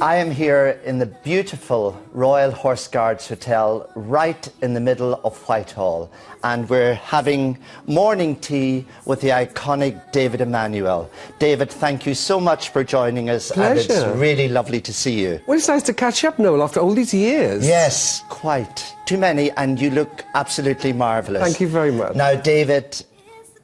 I am here in the beautiful Royal Horse Guards Hotel right in the middle of Whitehall, and we're having morning tea with the iconic David Emanuel. David, thank you so much for joining us. Pleasure. And it's really lovely to see you. Well, it's nice to catch up, Noel, after all these years. Yes, quite. Too many, and you look absolutely marvellous. Thank you very much. Now, David,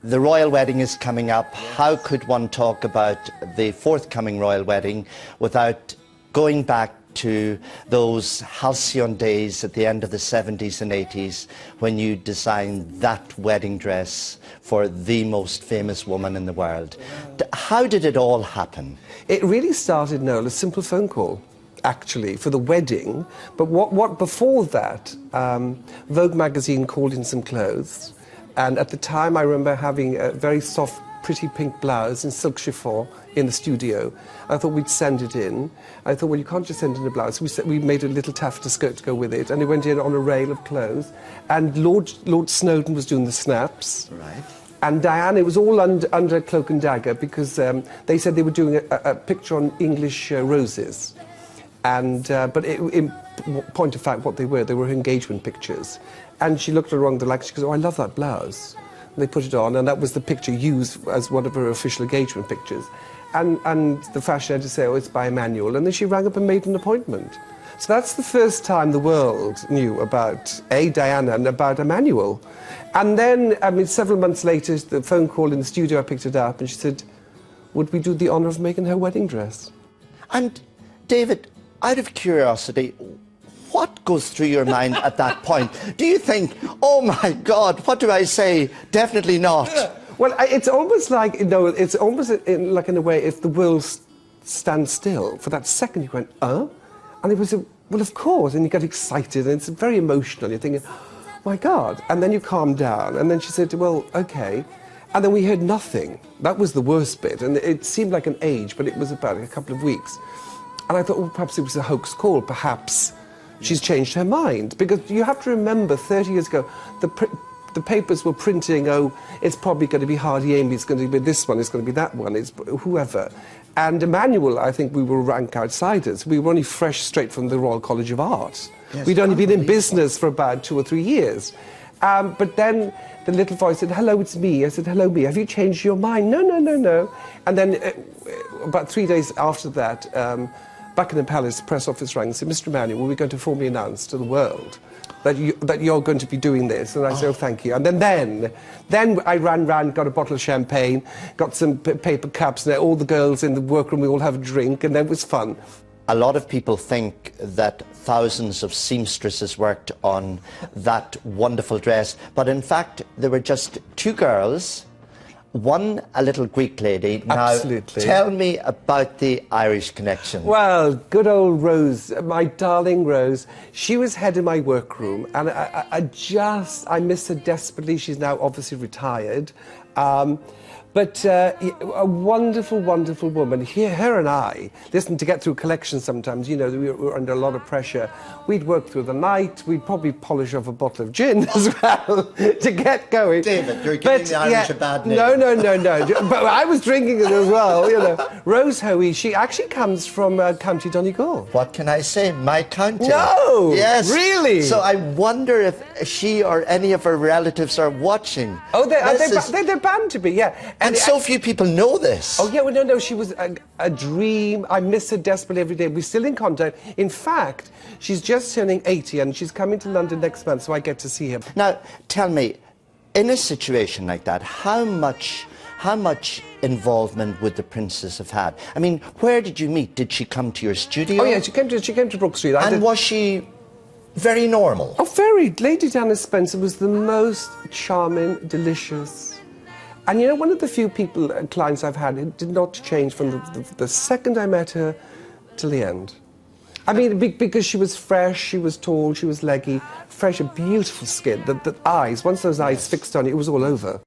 the royal wedding is coming up. How could one talk about the forthcoming royal wedding without going back to those halcyon days at the end of the 70s and 80s when you designed that wedding dress for the most famous woman in the world? How did it all happen? It really started, Noel, a simple phone call, actually, for the wedding. But what before that, Vogue magazine called in some clothes. And at the time, I remember having a very soft, pretty pink blouse in silk chiffon in the studio. I thought we'd send it in. I thought, well, you can't just send in a blouse. We made a little taffeta skirt to go with it, and it went in on a rail of clothes. And Lord Snowdon was doing the snaps. Right. And Diana, it was all under cloak and dagger, because they said they were doing a picture on English roses. And, but in point of fact, what they were her engagement pictures. And she looked along the leg, she goes, oh, I love that blouse. And they put it on, and that was the picture used as one of her official engagement pictures. And the fashion editor said, oh, it's by Emanuel. And then she rang up and made an appointment. So that's the first time the world knew about, Diana and about Emanuel. And then, I mean, several months later, the phone call in the studio, I picked it up, and she said, would we do the honour of making her wedding dress? And, David, out of curiosity, what goes through your mind at that point? Do you think, oh my God, what do I say? Definitely not. Well, it's almost like, you know, it's almost like in a way, if the world stands still, for that second you went, oh? And it was, well, of course, and you get excited, and it's very emotional. You're thinking, oh my God. And then you calm down, and then she said, well, okay. And then we heard nothing. That was the worst bit, and it seemed like an age, but it was about a couple of weeks. And I thought, well, perhaps it was a hoax call, perhaps she's changed her mind. Because you have to remember, 30 years ago, the papers were printing, oh, it's probably going to be Hardy Amy, it's going to be this one, it's going to be that one, it's whoever. And Emanuel, I think we will rank outsiders. We were only fresh straight from the Royal College of Art. Yes, we'd only been in business for about 2 or 3 years. But then the little voice said, hello, it's me. I said, hello, me. Have you changed your mind? No, no, no, no. And then about 3 days after that, Buckingham Palace press office rang and said, Mr. Emanuel, we're going to formally announce to the world that you're going to be doing this. And I said, oh, thank you. And then I ran, got a bottle of champagne, got some paper cups, and all the girls in the workroom, we all have a drink, and then it was fun. A lot of people think that thousands of seamstresses worked on that wonderful dress, but in fact, there were just 2 girls, one a little Greek lady. Absolutely. Now, tell me about the Irish connection. Well, good old Rose, my darling Rose. She was head of my workroom, and I miss her desperately. She's now obviously retired. But a wonderful, wonderful woman. Her and I, listen, to get through collections sometimes, you know, we were under a lot of pressure. We'd work through the night, we'd probably polish off a bottle of gin as well to get going. David, you're giving the Irish a bad name. No. But I was drinking it as well, you know. Rose Hoey, she actually comes from County Donegal. What can I say? My county. No! Yes. Really? So I wonder if she or any of her relatives are watching. Oh, they're bound to be, yeah. And so few people know this. Oh, yeah, well, no, she was a dream. I miss her desperately every day. We're still in contact. In fact, she's just turning 80, and she's coming to London next month, so I get to see her. Now, tell me, in a situation like that, how much involvement would the princess have had? I mean, where did you meet? Did she come to your studio? Oh, yeah, she came to Brook Street. And was she very normal? Oh, very. Lady Diana Spencer was the most charming, delicious. And you know, one of the few clients I've had, it did not change from the second I met her till the end. I mean, because she was fresh, she was tall, she was leggy, fresh, a beautiful skin. The eyes, once those eyes fixed on you, it was all over.